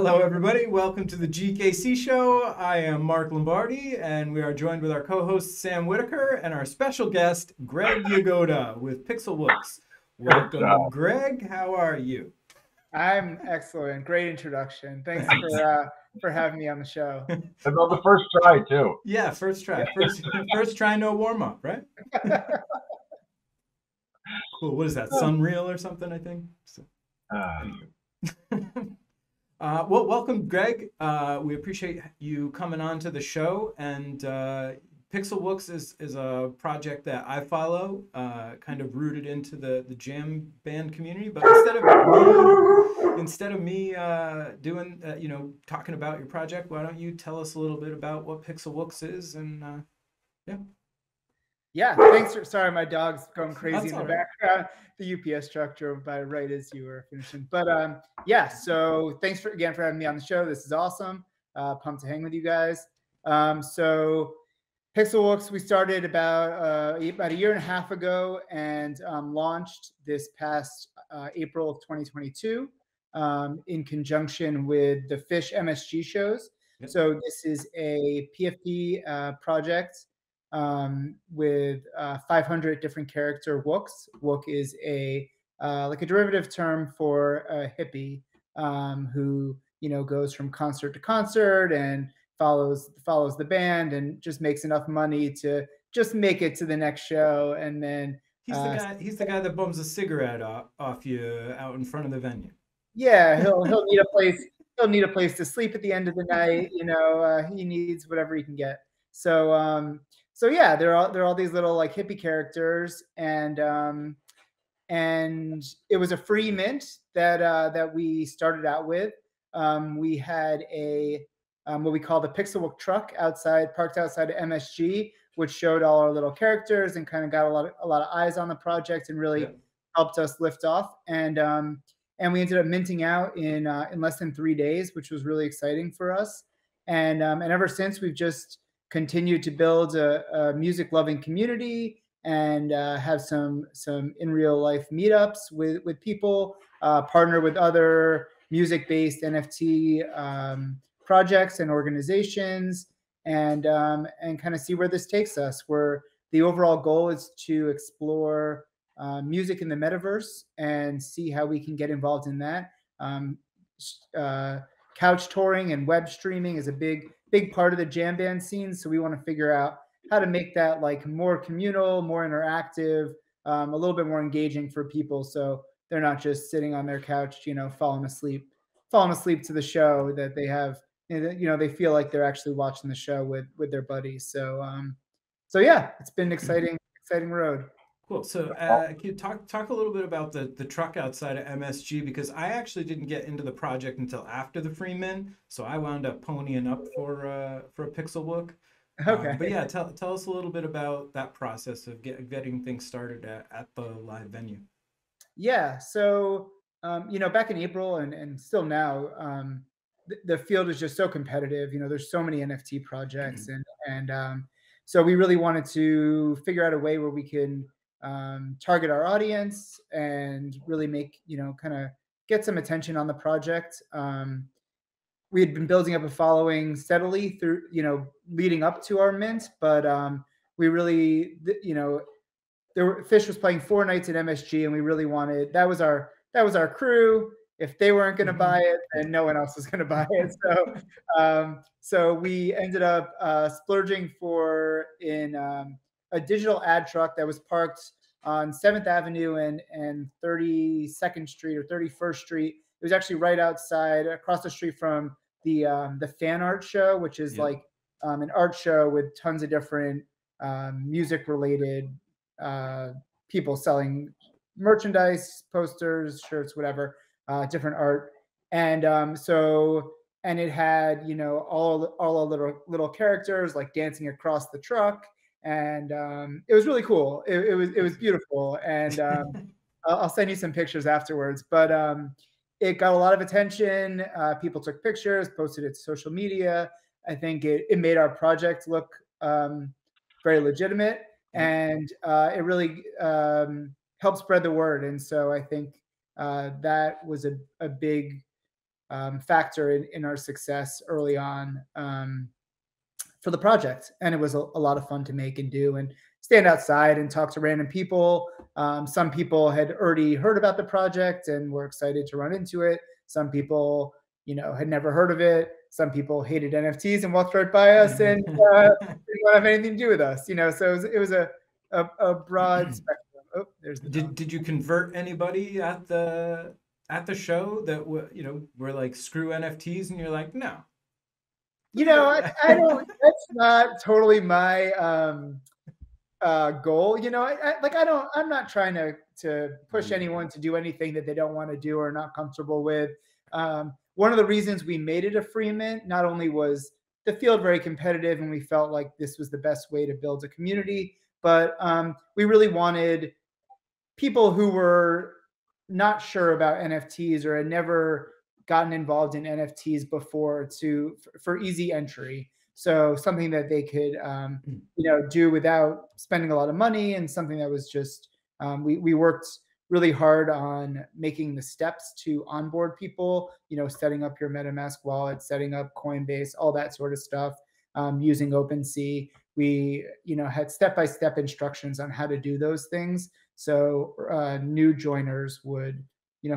Hello, everybody. Welcome to the GKC show. I am Mark Lombardi, and we are joined with our co-host Sam Whitaker and our special guest Greg Yagoda with PixelWooks. Welcome, Greg. How are you? I'm excellent. Great introduction. Thanks for having me on the show. About the first try too. Yeah, first try. First try, no warm up, right? Cool. What is that? Sunreal or something? I think. So, well, welcome, Greg. We appreciate you coming on to the show. And PixelWooks is a project that I follow, kind of rooted into the jam band community. But instead of me doing, talking about your project, why don't you tell us a little bit about what PixelWooks is? And yeah. Yeah, thanks. Sorry, my dog's going crazy in the background. The UPS truck drove by right as you were finishing. But yeah, so thanks again for having me on the show. This is awesome. Pumped to hang with you guys. So PixelWooks, we started about a year and a half ago and launched this past April of 2022 in conjunction with the Fish MSG shows. Yep. So this is a PFP project with 500 different character wooks. Wook is like a derivative term for a hippie who goes from concert to concert and follows the band and just makes enough money to just make it to the next show. And then he's the guy that bums a cigarette off you out in front of the venue. Yeah, he'll need a place. He'll need a place to sleep at the end of the night. He needs whatever he can get. So yeah, there are all these little like hippie characters, and it was a free mint that we started out with. We had what we call the PixelWooks truck parked outside of MSG, which showed all our little characters and kind of got a lot of eyes on the project and really helped us lift off. And we ended up minting out in less than 3 days, which was really exciting for us. And ever since, we've just continued to build a music loving community and have some in real life meetups with people, partner with other music based NFT projects and organizations, and kind of see where this takes us. Where the overall goal is to explore music in the metaverse and see how we can get involved in that. Couch touring and web streaming is a big part of the jam band scene. So we want to figure out how to make that like more communal, more interactive, a little bit more engaging for people. So they're not just sitting on their couch, falling asleep to the show, that they have, they feel like they're actually watching the show with their buddies. So yeah, it's been an exciting road. Cool. So can you talk a little bit about the truck outside of MSG? Because I actually didn't get into the project until after the free mint, so I wound up ponying up for a PixelWooks. Okay. But yeah, tell us a little bit about that process of getting things started at the live venue. Yeah. So back in April and still now, the field is just so competitive. There's so many NFT projects, and so we really wanted to figure out a way where we can target our audience and really make, kind of get some attention on the project. We had been building up a following steadily through, leading up to our mint, but we really, Fish was playing 4 nights at MSG, and we really wanted, that was our crew. If they weren't going to buy it, then no one else was going to buy it. So we ended up splurging in a digital ad truck that was parked on 7th Avenue and 32nd Street or 31st Street. It was actually right outside, across the street from the fan art show, which is like an art show with tons of different music related people selling merchandise, posters, shirts, whatever, different art. And and it had, all the little characters like dancing across the truck. And it was really cool. It was beautiful. And I'll send you some pictures afterwards. But it got a lot of attention. People took pictures, posted it to social media. I think it made our project look very legitimate, and it really helped spread the word. And so I think that was a big factor in our success early on for the project. And it was a lot of fun to make and do, and stand outside and talk to random people. Some people had already heard about the project and were excited to run into it. Some people, had never heard of it. Some people hated NFTs and walked right by us and didn't have anything to do with us. So it was a broad spectrum. Oh, there's the dog. Did you convert anybody at the show that were like, screw NFTs, and you're like, no? I don't. That's not totally my goal. I'm not trying to push anyone to do anything that they don't want to do or not comfortable with. One of the reasons we made it a free mint, not only was the field very competitive and we felt like this was the best way to build a community, but we really wanted people who were not sure about NFTs or had never gotten involved in NFTs before for easy entry. So something that they could, do without spending a lot of money, and something that was just, we worked really hard on making the steps to onboard people, setting up your MetaMask wallet, setting up Coinbase, all that sort of stuff, using OpenSea. We, had step-by-step instructions on how to do those things. So new joiners would,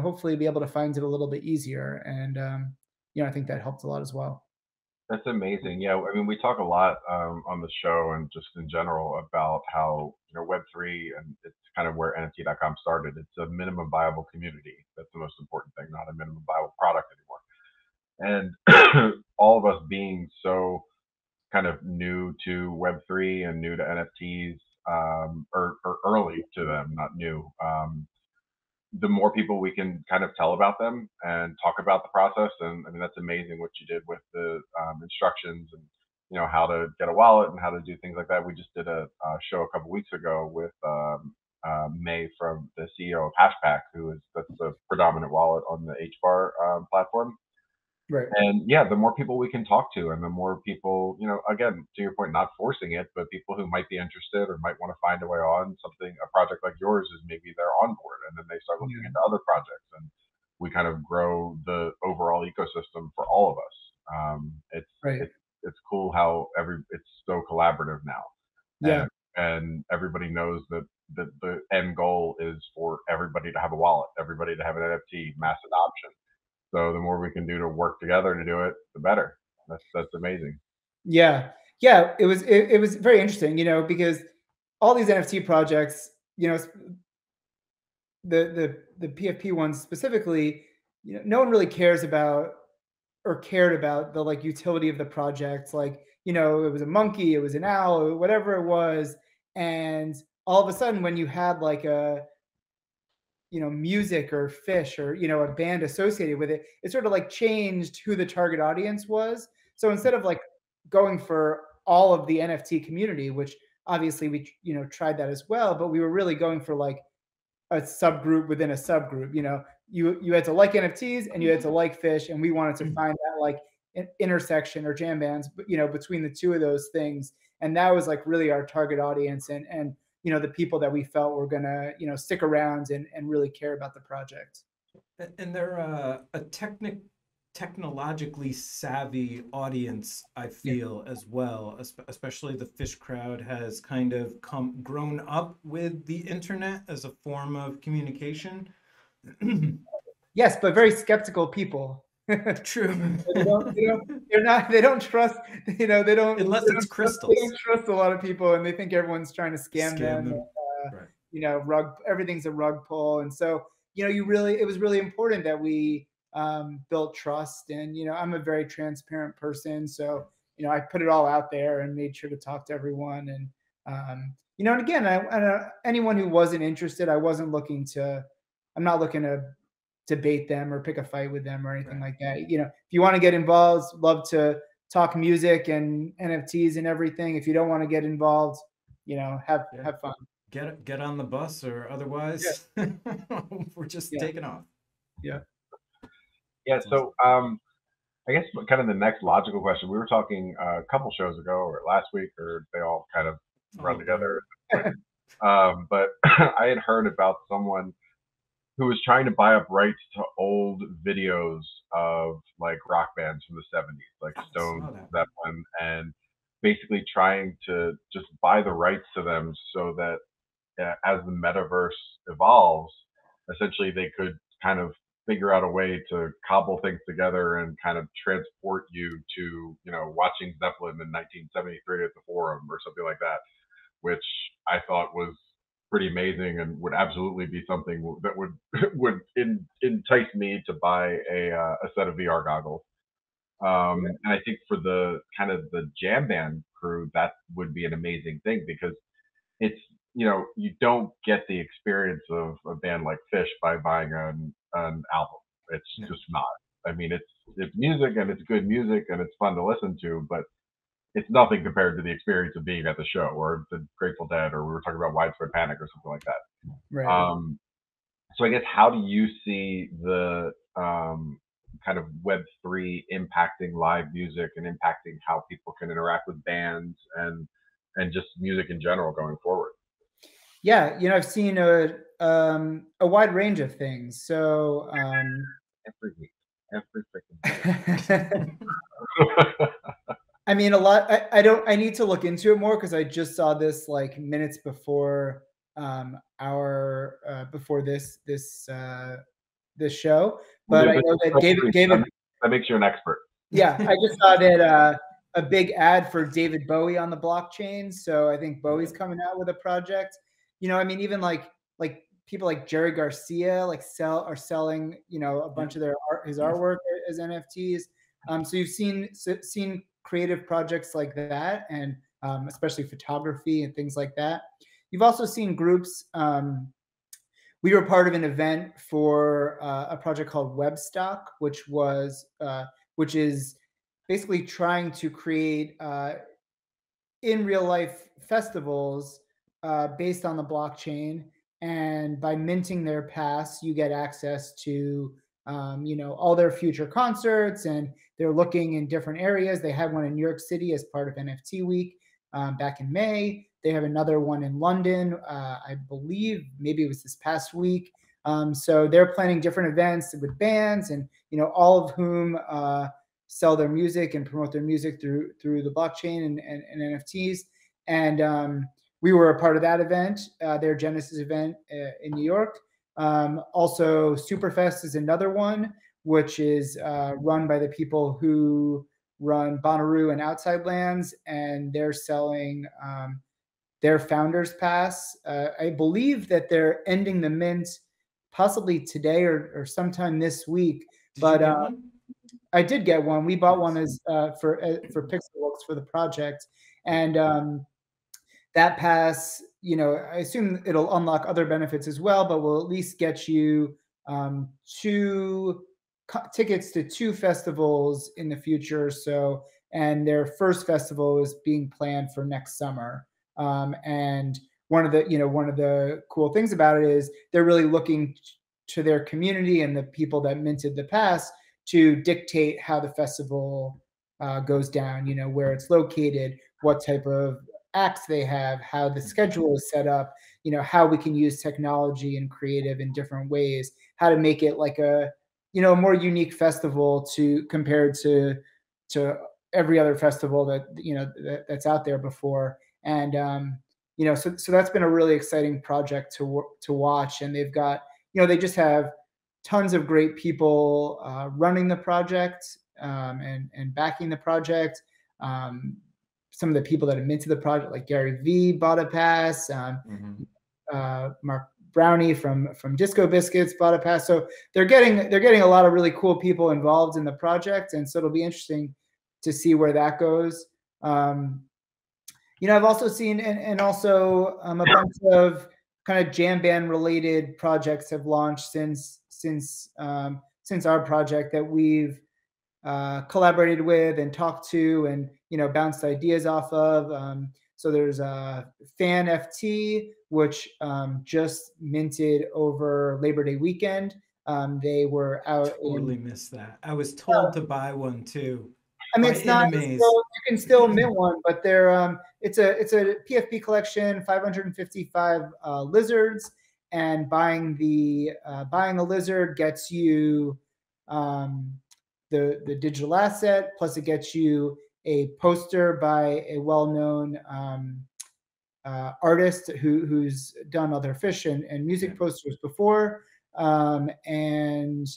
hopefully be able to find it a little bit easier. And, I think that helped a lot as well. That's amazing. Yeah, I mean, we talk a lot on the show and just in general about how Web3, and it's kind of where NFT.com started. It's a minimum viable community. That's the most important thing, not a minimum viable product anymore. And all of us being so kind of new to Web3 and new to NFTs, or early to them, not new. The more people we can kind of tell about them and talk about the process. And I mean, that's amazing what you did with the instructions and, how to get a wallet and how to do things like that. We just did a show a couple weeks ago with May from the CEO of Hashpack, that's the predominant wallet on the HBAR platform. Right. And yeah, the more people we can talk to, and the more people, again, to your point, not forcing it, but people who might be interested or might want to find a way on something, a project like yours is maybe they're on board, and then they start looking into other projects, and we kind of grow the overall ecosystem for all of us. It's cool how it's so collaborative now. Yeah. And everybody knows that the end goal is for everybody to have a wallet, everybody to have an NFT, mass adoption. So the more we can do to work together to do it, the better. That's amazing. Yeah. It was very interesting, because all these NFT projects, the PFP ones specifically, no one really cares about or cared about the utility of the project. It was a monkey, it was an owl, whatever it was. And all of a sudden when you had a music or fish or, a band associated with it, it sort of changed who the target audience was. So instead of going for all of the NFT community, which obviously we, tried that as well, but we were really going for a subgroup within a subgroup. You had to like NFTs and you had to like fish, and we wanted to find that intersection or jam bands, between the two of those things. And that was really our target audience, and the people that we felt were gonna, stick around and really care about the project. And they're a technologically savvy audience, I feel, as well. Especially the fish crowd has kind of grown up with the internet as a form of communication. Yes, but very skeptical people. True. They don't trust, unless it's crystals. They don't trust a lot of people, and they think everyone's trying to scam them. Right. Everything's a rug pull. And so, it was really important that we built trust. And, I'm a very transparent person. So, I put it all out there and made sure to talk to everyone. And, and again, anyone who wasn't interested, I'm not looking to debate them or pick a fight with them or anything like that. If you want to get involved, love to talk music and NFTs and everything. If you don't want to get involved, have fun. Get on the bus, or otherwise we're just taking off. Yeah. So I guess kind of the next logical question, we were talking a couple shows ago or last week, or they all kind of run together. But I had heard about someone who was trying to buy up rights to old videos of like rock bands from the 70s, like Stone, Zeppelin, and basically trying to just buy the rights to them so that as the metaverse evolves, essentially they could kind of figure out a way to cobble things together and kind of transport you to, you know, watching Zeppelin in 1973 at the Forum or something like that, which I thought was pretty amazing and would absolutely be something that would entice me to buy a set of VR goggles. And I think for the kind of the jam band crew, that would be an amazing thing because it's, you know, you don't get the experience of a band like Fish by buying an album. It's just not. I mean, it's music and it's good music and it's fun to listen to, but it's nothing compared to the experience of being at the show or the Grateful Dead, or we were talking about Widespread Panic or something like that. Right. So I guess, how do you see the kind of Web3 impacting live music and impacting how people can interact with bands and just music in general going forward? Yeah, you know, I've seen a wide range of things. So every week, every freaking I mean, a lot. I need to look into it more because I just saw this like minutes before before this show. But I know that David that makes you an expert. Yeah, I just saw that a big ad for David Bowie on the blockchain. So I think Bowie's coming out with a project. You know, I mean, even like people like Jerry Garcia are selling, you know, a bunch of his artwork as NFTs. So you've seen creative projects like that, and especially photography and things like that. You've also seen groups. We were part of an event for a project called Webstock, which is basically trying to create in real life festivals based on the blockchain. And by minting their pass, you get access to you know, all their future concerts, and they're looking in different areas. They had one in New York City as part of NFT Week back in May. They have another one in London, I believe maybe it was this past week. So they're planning different events with bands, and you know, all of whom sell their music and promote their music through the blockchain and NFTs. And we were a part of that event, their Genesis event in New York. Also, Superfest is another one, which is run by the people who run Bonnaroo and Outside Lands, and they're selling their Founders Pass. I believe that they're ending the mint possibly today or sometime this week. Did you get one? I did get one. We bought one as for PixelWooks for the project, and that pass, you know, I assume it'll unlock other benefits as well, but will at least get you tickets to 2 festivals in the future. So, and their first festival is being planned for next summer. And one of the cool things about it is they're really looking to their community and the people that minted the pass to dictate how the festival goes down, you know, where it's located, what type of acts they have, how the schedule is set up, you know, how we can use technology and creative in different ways, how to make it like a, you know, a more unique festival compared to every other festival that, you know, that's out there before. And you know, so that's been a really exciting project to watch. And they've got, you know, they just have tons of great people running the project and backing the project. Some of the people that have minted the project, like Gary V, bought a pass. Mark Brownie from Disco Biscuits bought a pass. So they're getting a lot of really cool people involved in the project, and so it'll be interesting to see where that goes. You know, I've also seen and also a bunch of kind of jam band related projects have launched since our project that we've collaborated with and talked to and, you know, bounced ideas off of. So there's a Fan FT, which just minted over Labor Day weekend. They were out. Totally missed that. I was told to buy one too. I mean, it's not. You can still mint one, but they're it's a PFP collection, 555 lizards, and buying a lizard gets you the digital asset, plus it gets you a poster by a well-known artist who's done other fish and music posters before, and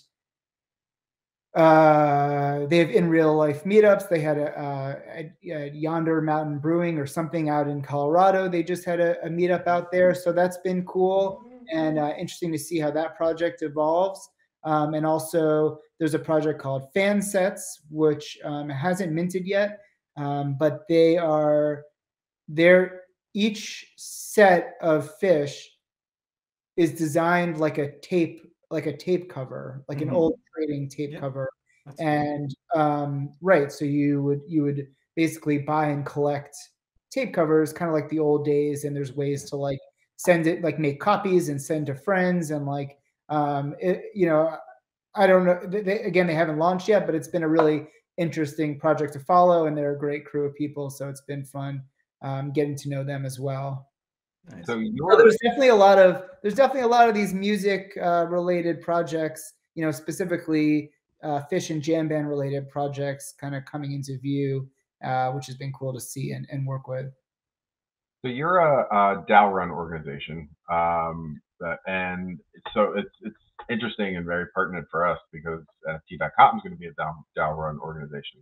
they have in real life meetups. They had a Yonder Mountain Brewing or something out in Colorado. They just had a meetup out there, so that's been cool and interesting to see how that project evolves. And also, there's a project called Fan Sets, which hasn't minted yet, but each set of fish is designed like a tape cover, like an old trading tape cover. And right, so you would basically buy and collect tape covers, kind of like the old days, and there's ways to like send it, like make copies and send to friends, and like I don't know, again, they haven't launched yet, but it's been a really interesting project to follow, and they're a great crew of people, so it's been fun getting to know them as well. Nice. So there's definitely a lot of these music related projects, specifically fish and jam band related projects kind of coming into view, which has been cool to see and work with. So you're a DAO run organization, and so it's interesting and very pertinent for us because NFT.com is going to be a DAO run organization.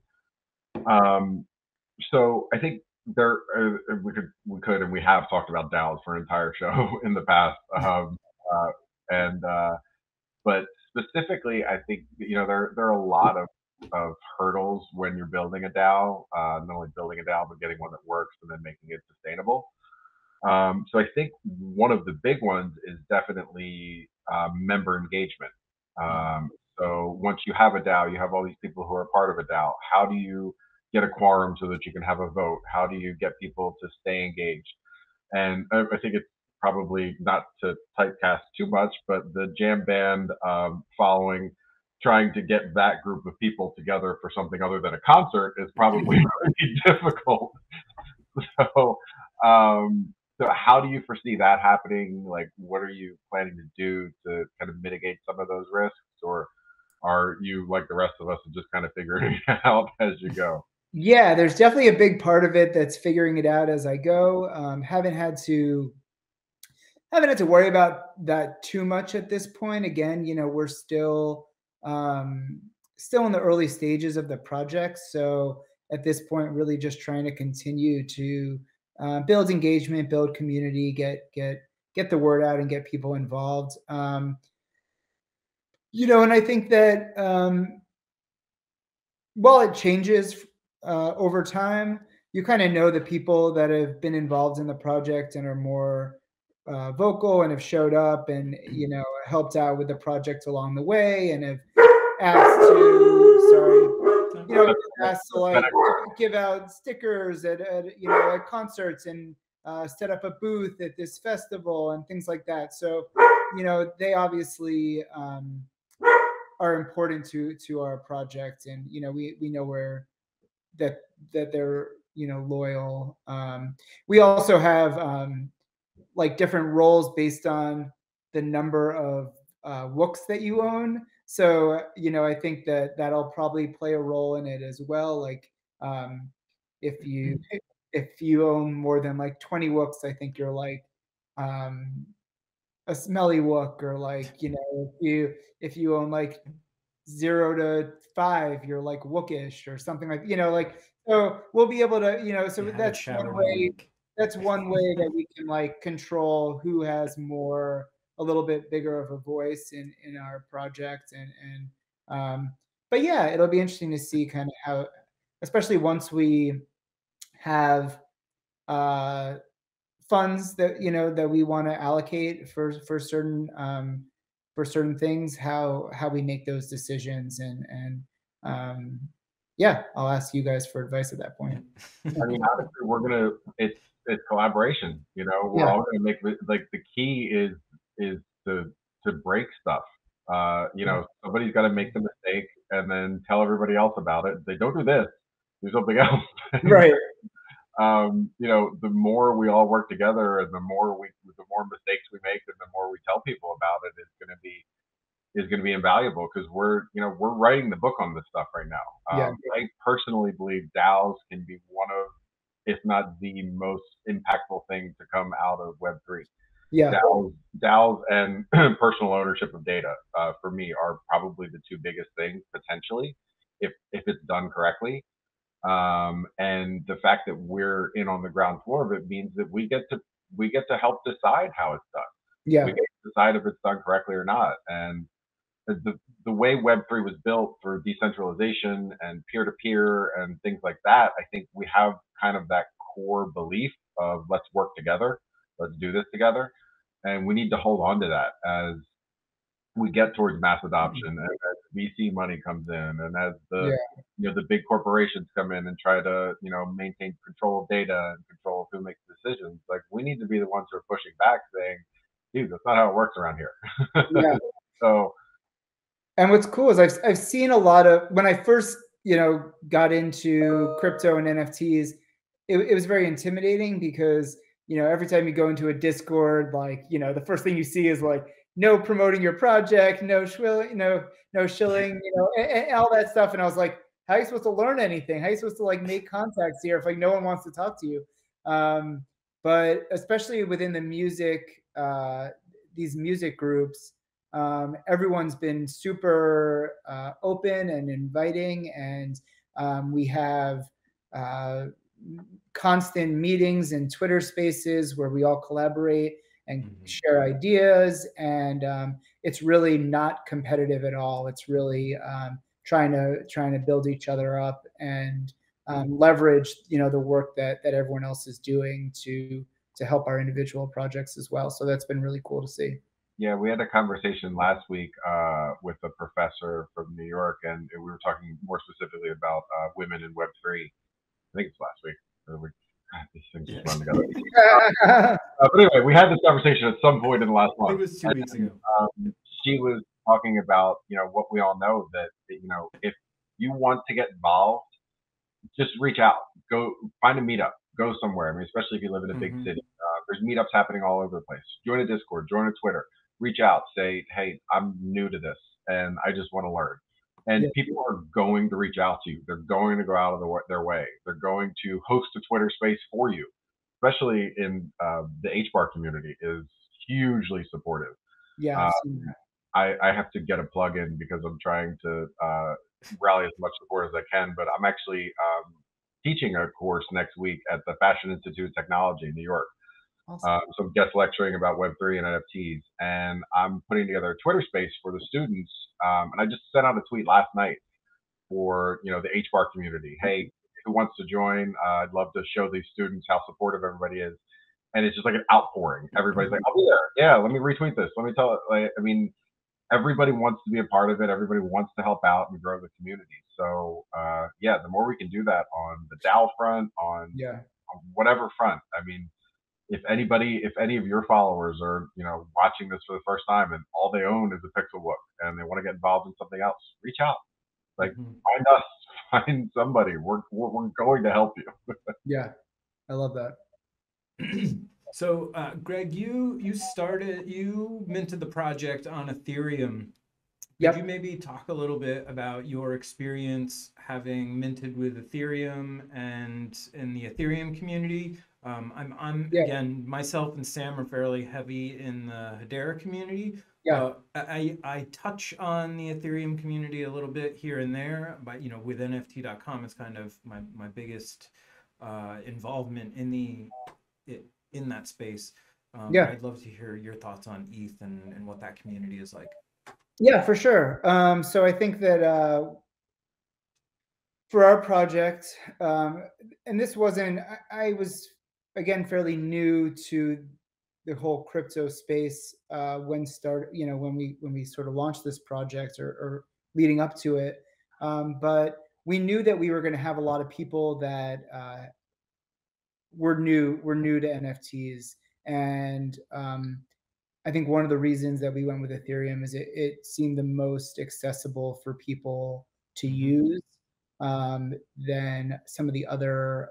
So I think we could and we have talked about DAOs for an entire show in the past, but specifically, I think there are a lot of hurdles when you're building a DAO, not only building a DAO but getting one that works and then making it sustainable. So I think one of the big ones is definitely member engagement. So once you have a DAO, you have all these people who are part of a DAO. How do you get a quorum so that you can have a vote? How do you get people to stay engaged? And I think it's probably not to typecast too much, but the jam band following, trying to get that group of people together for something other than a concert is probably pretty difficult. So how do you foresee that happening? Like, what are you planning to do to kind of mitigate some of those risks? Or are you like the rest of us and just kind of figuring it out as you go? Yeah, there's definitely a big part of it that's figuring it out as I go. Haven't had to worry about that too much at this point. Again, we're still in the early stages of the project. So at this point, really just trying to continue to build engagement, build community, get the word out and get people involved. And I think that while it changes over time, you kind of know the people that have been involved in the project and are more vocal and have showed up and helped out with the project along the way and have asked to like give out stickers at concerts and set up a booth at this festival and things like that. So they obviously are important to our project, and we know where that they're loyal. We also have like different roles based on the number of Wooks that you own. So I think that'll probably play a role in it as well. Like if you own more than like 20 Wooks, I think you're like a smelly Wook, or like if you own like 0 to 5, you're like Wookish or something like so we'll be able to so that's one way. That's one way that we can like control who has a little bit bigger of a voice in our project, and but yeah, it'll be interesting to see kind of how, especially once we have funds that that we want to allocate for certain things, how we make those decisions, and yeah, I'll ask you guys for advice at that point. I mean, honestly, it's collaboration. We're all gonna make like the key is to break stuff. Somebody's got to make the mistake and then tell everybody else about it. They don't do this, do something else. Right. The more we all work together and the more mistakes we make and the more we tell people about it is going to be invaluable, because we're writing the book on this stuff right now. Yeah. I personally believe DAOs can be one of, if not the most impactful thing to come out of Web3. Yeah. DAOs and personal ownership of data, for me, are probably the two biggest things potentially, if it's done correctly. And the fact that we're in on the ground floor of it means that we get to help decide how it's done. Yeah. We get to decide if it's done correctly or not. And the way Web3 was built for decentralization and peer-to-peer and things like that, I think we have kind of that core belief of let's work together, let's do this together. And we need to hold on to that as we get towards mass adoption, and as VC money comes in, and as the the big corporations come in and try to maintain control of data and control of who makes decisions. Like, we need to be the ones who are pushing back, saying, "Dude, that's not how it works around here." Yeah. So, and what's cool is I've seen a lot of, when I first got into crypto and NFTs, it was very intimidating, because every time you go into a Discord, like the first thing you see is like, no promoting your project, no shilling, no shilling, and all that stuff. And I was like, how are you supposed to learn anything? How are you supposed to like make contacts here if like no one wants to talk to you? But especially within the music, these music groups, everyone's been super open and inviting, and we have constant meetings and Twitter spaces where we all collaborate and share ideas, and it's really not competitive at all. It's really trying to build each other up and leverage the work that everyone else is doing to help our individual projects as well. So that's been really cool to see. Yeah, we had a conversation last week with a professor from New York, and we were talking more specifically about women in Web3. I think it's last week. These things just run together. But anyway, we had this conversation at some point in the last month. It was 2 weeks ago. She was talking about what we all know, that if you want to get involved, just reach out. Go find a meetup. Go somewhere. I mean, especially if you live in a big city. There's meetups happening all over the place. Join a Discord. Join a Twitter. Reach out. Say, hey, I'm new to this, and I just want to learn. And people are going to reach out to you. They're going to go out of their way. They're going to host a Twitter space for you, especially in the HBAR community is hugely supportive. Yeah. I have to get a plug in because I'm trying to rally as much support as I can, but I'm actually teaching a course next week at the Fashion Institute of Technology in New York. Awesome. So I'm guest lecturing about Web3 and NFTs, and I'm putting together a Twitter space for the students. And I just sent out a tweet last night for the HBAR community. Hey, who wants to join? I'd love to show these students how supportive everybody is. And it's just like an outpouring. Everybody's like, I'll be there. Yeah, let me retweet this. Let me tell it. Like, I mean, everybody wants to be a part of it. Everybody wants to help out and grow the community. So the more we can do that on the DAO front, on whatever front. I mean, if any of your followers are watching this for the first time and all they own is a PixelWooks and they want to get involved in something else, reach out. Like, find us, find somebody. We're going to help you. Yeah, I love that. So, Greg, you minted the project on Ethereum. Could you maybe talk a little bit about your experience having minted with Ethereum and in the Ethereum community? Again, myself and Sam are fairly heavy in the Hedera community. I touch on the Ethereum community a little bit here and there, but with NFT.com, it's kind of my biggest involvement in that space. I'd love to hear your thoughts on ETH and what that community is like. Yeah, for sure. So I think that for our project, and this wasn't, I was again fairly new to the whole crypto space when we sort of launched this project or leading up to it. But we knew that we were going to have a lot of people that were new to NFTs, and I think one of the reasons that we went with Ethereum is it seemed the most accessible for people to use than some of the other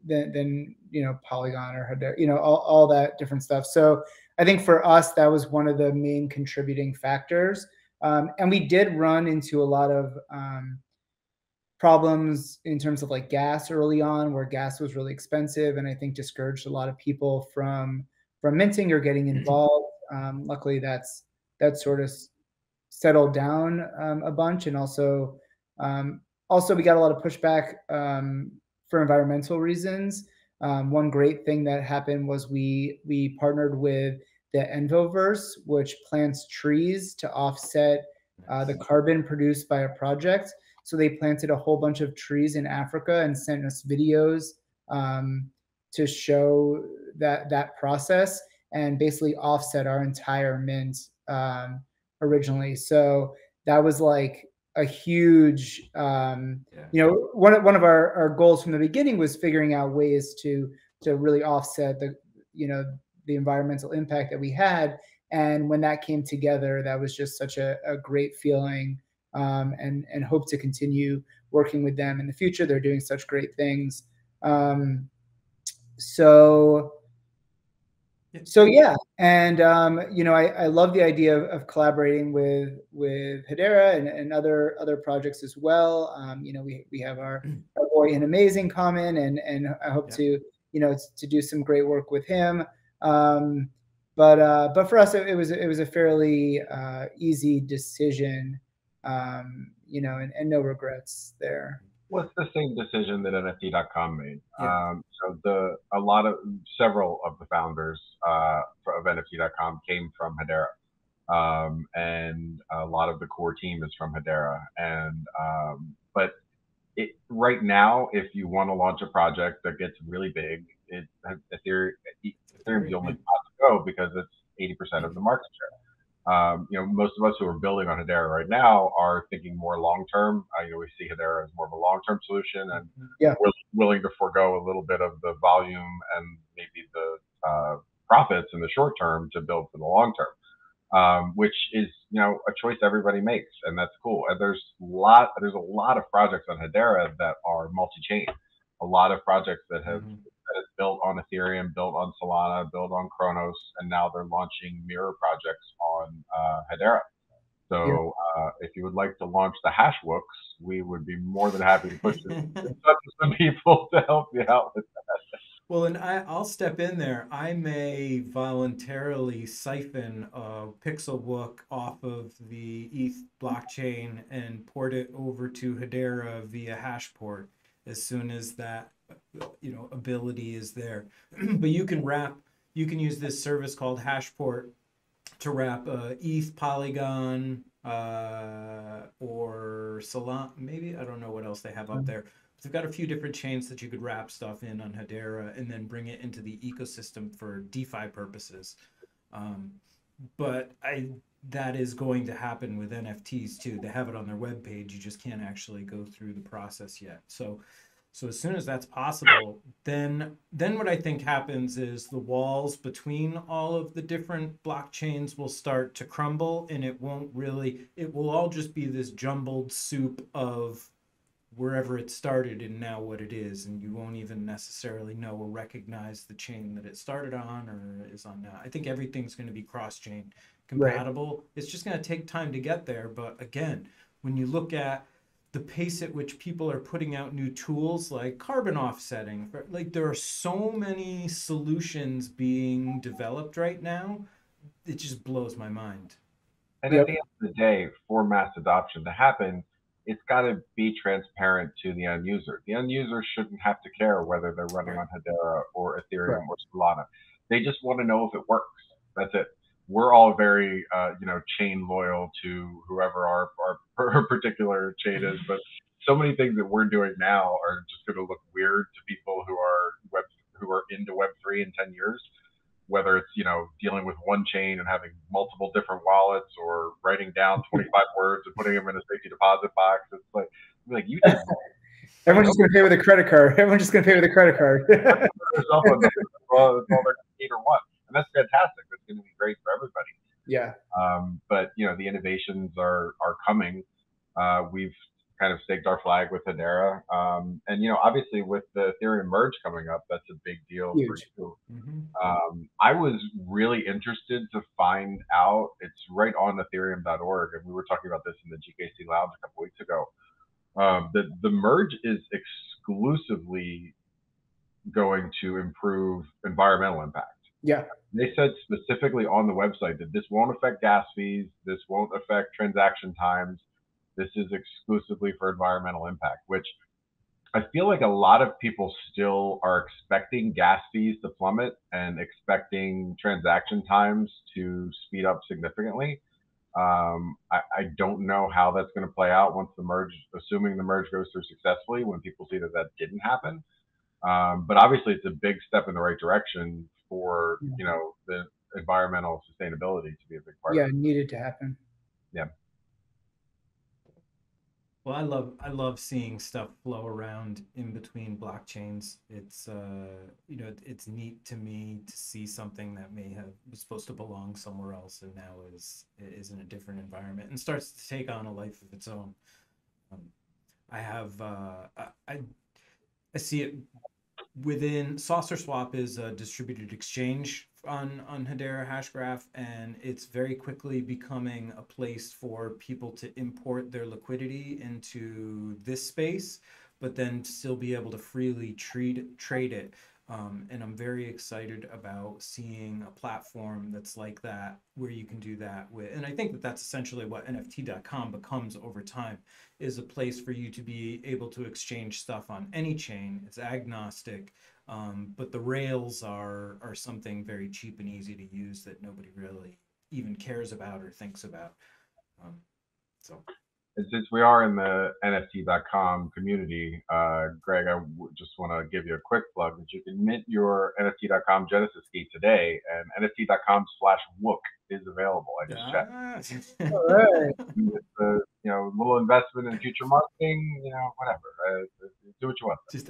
than Polygon or Hedera, all that different stuff. So I think for us, that was one of the main contributing factors. And we did run into a lot of problems in terms of like gas early on, where gas was really expensive, and I think discouraged a lot of people from minting or getting involved. Luckily, that sort of settled down a bunch, and also we got a lot of pushback for environmental reasons. One great thing that happened was we partnered with the Envoverse, which plants trees to offset the carbon produced by a project. So they planted a whole bunch of trees in Africa and sent us videos to show that process, and basically offset our entire mint originally. So that was like a huge, one of our goals from the beginning was figuring out ways to really offset the environmental impact that we had. And when that came together, that was just such a great feeling, and hope to continue working with them in the future. They're doing such great things. So yeah, and I love the idea of collaborating with Hedera and other projects as well. We have our boy in Amazing common, and I hope to do some great work with him. But for us, it was a fairly easy decision, and no regrets there. Well, it's the same decision that NFT.com made. Yeah. Several of the founders of NFT.com came from Hedera, and a lot of the core team is from Hedera. And but right now, if you want to launch a project that gets really big, Ethereum's the only spot to go because it's 80% of the market share. Most of us who are building on Hedera right now are thinking more long term. We see Hedera as more of a long term solution, and we're willing to forego a little bit of the volume and maybe the profits in the short term to build for the long term, which is a choice everybody makes, and that's cool. And there's a lot of projects on Hedera that are multi-chain. A lot of projects that have that is built on Ethereum, built on Solana, built on Kronos, and now they're launching mirror projects on Hedera. So if you would like to launch the HashWooks, we would be more than happy to push some people to help you out with that. Well, and I'll step in there. I may voluntarily siphon a PixelWook off of the ETH blockchain and port it over to Hedera via Hashport as soon as that ability is there. But you can use this service called Hashport to wrap ETH, Polygon, or Solana. Maybe, I don't know what else they have up there. They've got a few different chains that you could wrap stuff in on Hedera and then bring it into the ecosystem for DeFi purposes. But that is going to happen with NFTs too. They have it on their webpage. You just can't actually go through the process yet. So as soon as that's possible, then what I think happens is the walls between all of the different blockchains will start to crumble, and it will all just be this jumbled soup of wherever it started and now what it is, and you won't even necessarily know or recognize the chain that it started on or is on now. I think everything's going to be cross-chain compatible. Right. It's just going to take time to get there, but again, when you look at the pace at which people are putting out new tools like carbon offsetting, like there are so many solutions being developed right now, it just blows my mind. And at the end of the day, for mass adoption to happen, it's got to be transparent to the end user. The end user shouldn't have to care whether they're running on Hedera or Ethereum or Solana. They just want to know if it works. That's it. We're all very, chain loyal to whoever our particular chain is, but so many things that we're doing now are just going to look weird to people who are into Web3 in 10 years. Whether it's dealing with one chain and having multiple different wallets, or writing down 25 words and putting them in a safety deposit box, it's like you did. Everyone's just going to pay with a credit card. Everyone's just going to pay with a credit card. That's all they're need or want, and that's fantastic. That's going to be great for everybody. Yeah. But the innovations are coming. We've kind of staked our flag with Hedera. And, obviously with the Ethereum merge coming up, that's a big deal for Huge. you. Mm-hmm. I was really interested to find out, it's right on ethereum.org, and we were talking about this in the GKC Lounge a couple weeks ago. The merge is exclusively going to improve environmental impact. Yeah. They said specifically on the website that this won't affect gas fees, this won't affect transaction times. This is exclusively for environmental impact, which I feel like a lot of people still are expecting gas fees to plummet and expecting transaction times to speed up significantly. I don't know how that's going to play out once the merge, assuming the merge goes through successfully, when people see that didn't happen. But obviously, it's a big step in the right direction for the environmental sustainability to be a big part. Yeah, of it. needed to happen. Yeah. Well, I love seeing stuff flow around in between blockchains. It's it's neat to me to see something that was supposed to belong somewhere else and now is in a different environment and starts to take on a life of its own. I have I see it within Saucer Swap is a distributed exchange on Hedera Hashgraph, and it's very quickly becoming a place for people to import their liquidity into this space, but then still be able to freely trade it. And I'm very excited about seeing a platform that's like that, where you can do that with, and I think that that's essentially what NFT.com becomes over time, is a place for you to be able to exchange stuff on any chain. It's agnostic, but the rails are something very cheap and easy to use that nobody really even cares about or thinks about. So. And since we are in the NFT.com community, Greg, I just want to give you a quick plug that you can mint your NFT.com Genesis key today, and NFT.com/wook is available. I just checked. All right. It's a little investment in future marketing, whatever. Do what you want. Just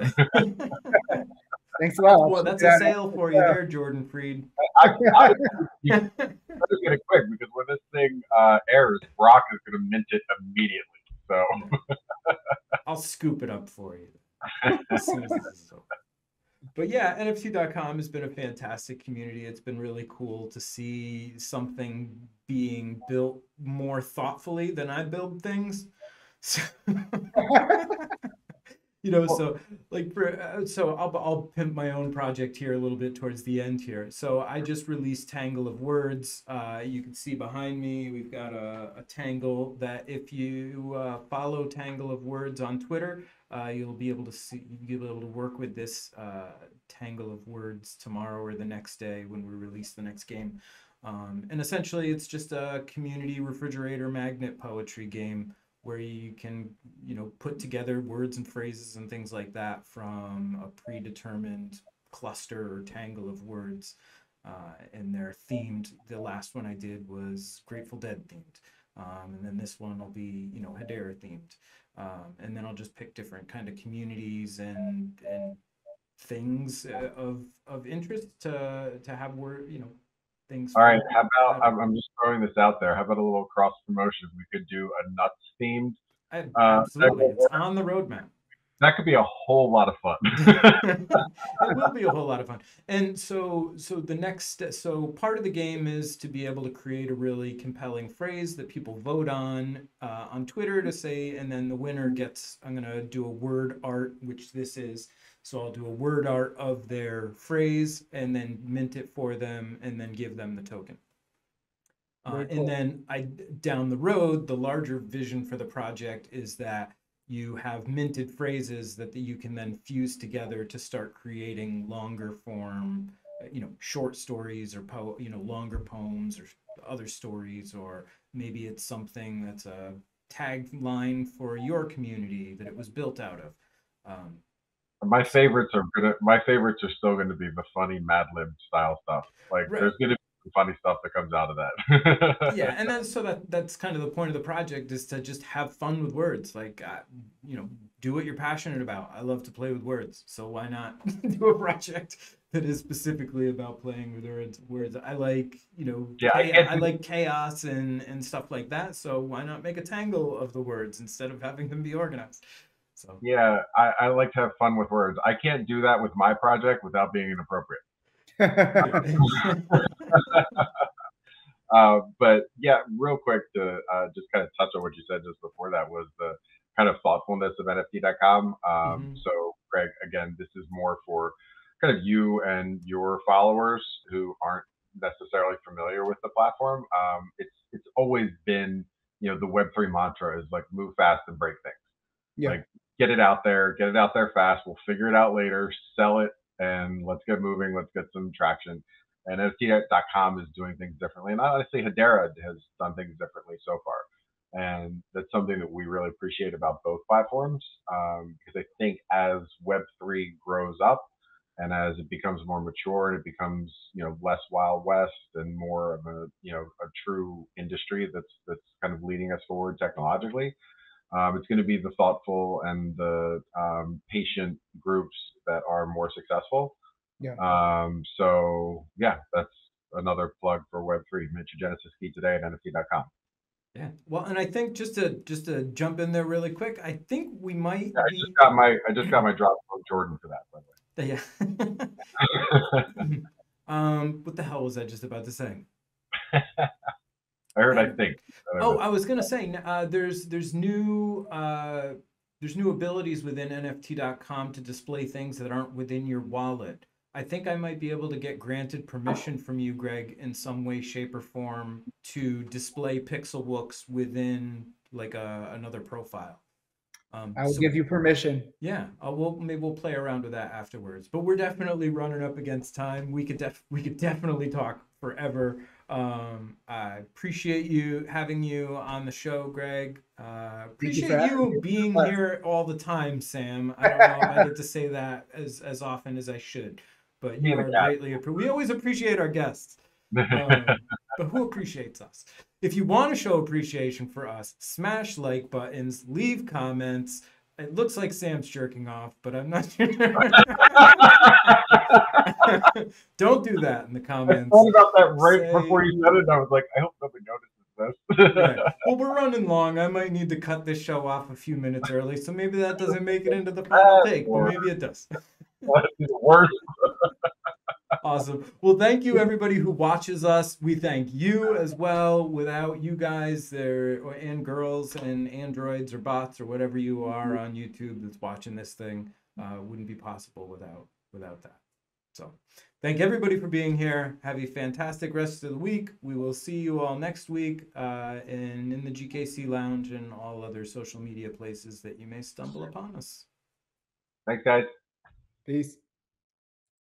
Thanks a lot. Well, that's a sale for you there, Jordan Fried. I better get it quick, because when this thing airs, Brock is going to mint it immediately. So I'll scoop it up for you as soon as this is over. But yeah, NFT.com has been a fantastic community. It's been really cool to see something being built more thoughtfully than I build things. So, so like I'll pimp my own project here a little bit towards the end here. So I just released Tangle of Words. You can see behind me, we've got a tangle that if you follow Tangle of Words on Twitter, you'll be able to work with this Tangle of Words tomorrow or the next day when we release the next game. And essentially it's just a community refrigerator magnet poetry game where you can, put together words and phrases and things like that from a predetermined cluster or tangle of words. And they're themed. The last one I did was Grateful Dead themed. And then this one will be, Hedera themed. And then I'll just pick different kind of communities and things of interest to have things. All right, how about, I'm just throwing this out there, how about a little cross promotion? We could do a nuts themed. Absolutely, it's on the roadmap. That could be a whole lot of fun. It will be a whole lot of fun. And so part of the game is to be able to create a really compelling phrase that people vote on Twitter to say, and then the winner gets, I'm going to do a word art, which this is. So I'll do a word art of their phrase and then mint it for them and then give them the token. Cool. And then down the road, the larger vision for the project is that you have minted phrases that you can then fuse together to start creating longer form, short stories or longer poems or other stories, or maybe it's something that's a tagline for your community that it was built out of. My favorites are still going to be the funny Mad Lib style stuff. Like right. There's going to be some funny stuff that comes out of that. Yeah, and that's kind of the point of the project, is to just have fun with words. Like do what you're passionate about. I love to play with words, so why not do a project that is specifically about playing with words. I like, Yeah, I like chaos and stuff like that. So why not make a tangle of the words instead of having them be organized? So yeah, I like to have fun with words. I can't do that with my project without being inappropriate. But yeah, real quick to just kind of touch on what you said just before that was the kind of thoughtfulness of NFT.com. So, Greg, again, this is more for kind of you and your followers who aren't necessarily familiar with the platform. It's always been, the Web3 mantra is like move fast and break things. Yeah. Like get it out there fast. We'll figure it out later, sell it, and let's get moving. Let's get some traction. And NFT.com is doing things differently. And honestly, Hedera has done things differently so far. And that's something that we really appreciate about both platforms, because I think as Web3 grows up and as it becomes more mature and it becomes, less Wild West and more of a true industry that's kind of leading us forward technologically, it's going to be the thoughtful and the patient groups that are more successful. Yeah. So yeah, that's another plug for Web3. Mint your Genesis key today at NFT.com. Yeah. Well, and I think just to jump in there really quick, I think we might. Yeah, I just got my drop from Jordan for that, by the way. Yeah. What the hell was I just about to say? I heard. I think. I was gonna say there's new abilities within NFT.com to display things that aren't within your wallet. I think I might be able to get granted permission from you, Greg, in some way, shape, or form to display PixelWooks within like another profile. I will give you permission. Yeah, maybe we'll play around with that afterwards. But we're definitely running up against time. We could definitely talk forever. I appreciate having you on the show, Greg. Appreciate you being here all the time, Sam. I don't know if I get to say that as often as I should, but you are greatly appreciated. We always appreciate our guests, but who appreciates us? If you want to show appreciation for us, smash like buttons, leave comments. It looks like Sam's jerking off, but I'm not sure. Don't do that in the comments. I thought about that before you said it, and I was like, I hope nobody notices this. Right. Well, we're running long. I might need to cut this show off a few minutes early, so maybe that doesn't make it into the final take, but maybe it does. That's the worst. Awesome. Well, thank you, everybody who watches us. We thank you as well. Without you guys and girls and androids or bots or whatever you are on YouTube that's watching this thing, wouldn't be possible without that. So thank everybody for being here. Have a fantastic rest of the week. We will see you all next week in the GKC Lounge and all other social media places that you may stumble upon us. Thanks, guys. Peace.